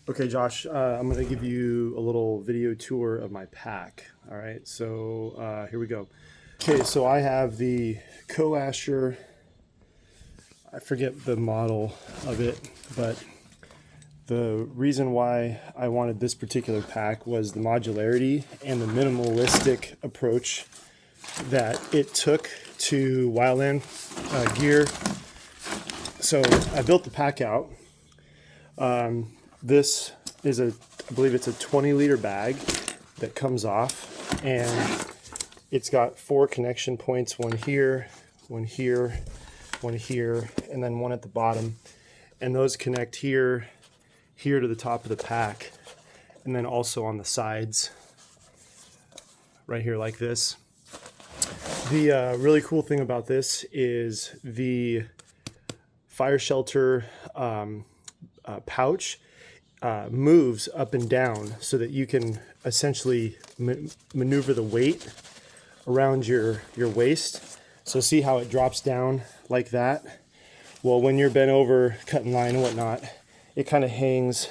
Okay, Josh, I'm going to give you a little video tour of my pack. All right, so here we go. Okay, so I have the Coasher. I forget the model of it, but the reason why I wanted this particular pack was the modularity and the minimalistic approach that it took to Wildland gear. So I built the pack out. This is I believe it's a 20-liter bag that comes off, and it's got 4 connection points, one here, one here, one here, and then one at the bottom. And those connect here to the top of the pack, and then also on the sides, right here like this. The really cool thing about this is the fire shelter pouch moves up and down so that you can essentially maneuver the weight around your waist. So see how it drops down like that? Well, when you're bent over cutting line and whatnot, it kind of hangs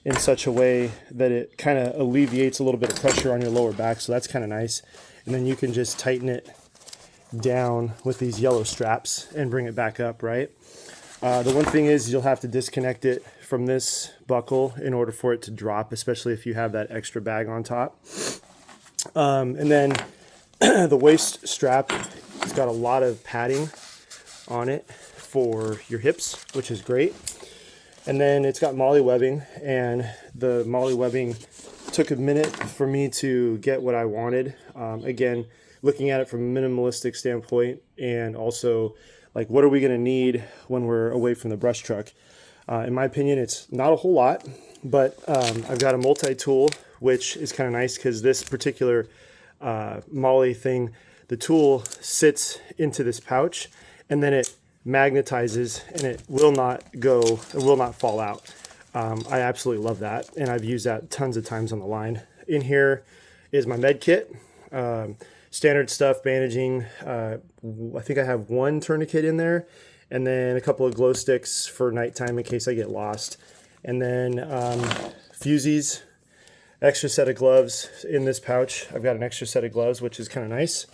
in such a way that it kind of alleviates a little bit of pressure on your lower back, so that's kind of nice. And then you can just tighten it down with these yellow straps and bring it back up, right? The one thing is you'll have to disconnect it from this buckle in order for it to drop, especially if you have that extra bag on top. And then the waist strap has got a lot of padding on it for your hips, which is great. And then it's got MOLLE webbing, and the MOLLE webbing took a minute for me to get what I wanted. Again, looking at it from a minimalistic standpoint, and also like what are we going to need when we're away from the brush truck. In my opinion, it's not a whole lot, but I've got a multi-tool, which is kind of nice because this particular MOLLE thing, the tool sits into this pouch, and then it magnetizes, and it will not fall out. I absolutely love that, and I've used that tons of times on the line. In here is my med kit, standard stuff, bandaging. I think I have 1 tourniquet in there, and then a couple of glow sticks for nighttime in case I get lost, and then fusies, extra set of gloves in this pouch. I've got an extra set of gloves, which is kind of nice.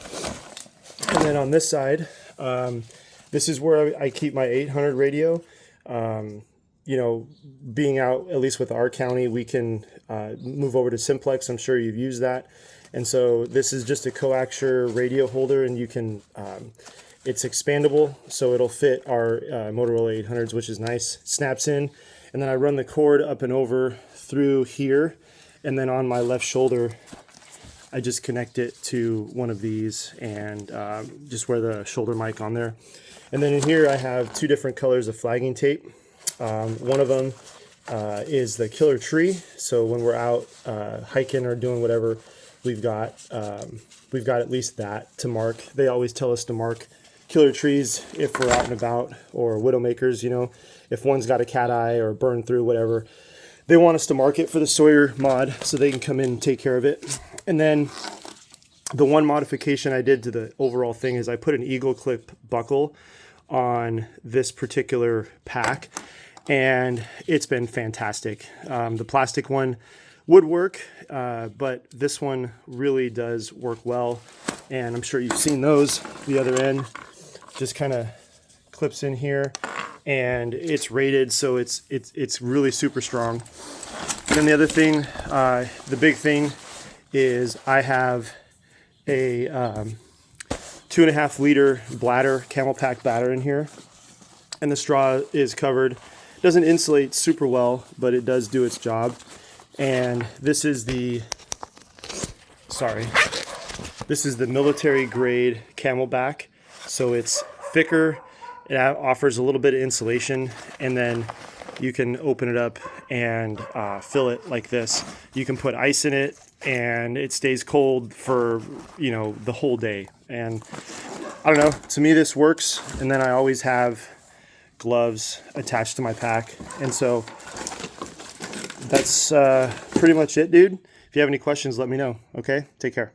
And then on this side, this is where I keep my 800 radio. You know, being out, at least with our county, we can move over to Simplex. I'm sure you've used that. And so this is just a coaxial radio holder, and you can, it's expandable, so it'll fit our Motorola 800s, which is nice. Snaps in, and then I run the cord up and over through here, and then on my left shoulder, I just connect it to one of these and just wear the shoulder mic on there. And then in here I have 2 different colors of flagging tape. One of them is the killer tree. So when we're out hiking or doing whatever, we've got at least that to mark. They always tell us to mark killer trees if we're out and about, or widowmakers. You know, if one's got a cat eye or burn through, whatever, they want us to mark it for the Sawyer mod so they can come in and take care of it. And then the one modification I did to the overall thing is I put an eagle clip buckle on this particular pack, and it's been fantastic. The plastic one would work, but this one really does work well, and I'm sure you've seen those. The other end just kind of clips in here, and it's rated, so it's really super strong. And then the other thing, the big thing, is I have a 2.5 liter bladder, camel pack bladder in here, and the straw is covered. It doesn't insulate super well, but it does do its job. And this is the military grade Camelback, so it's thicker. It offers a little bit of insulation, and then you can open it up and fill it like this. You can put ice in it, and it stays cold for, you know, the whole day. And I don't know, to me this works. And then I always have gloves attached to my pack, and so that's pretty much it, dude. If you have any questions, let me know. Okay, take care.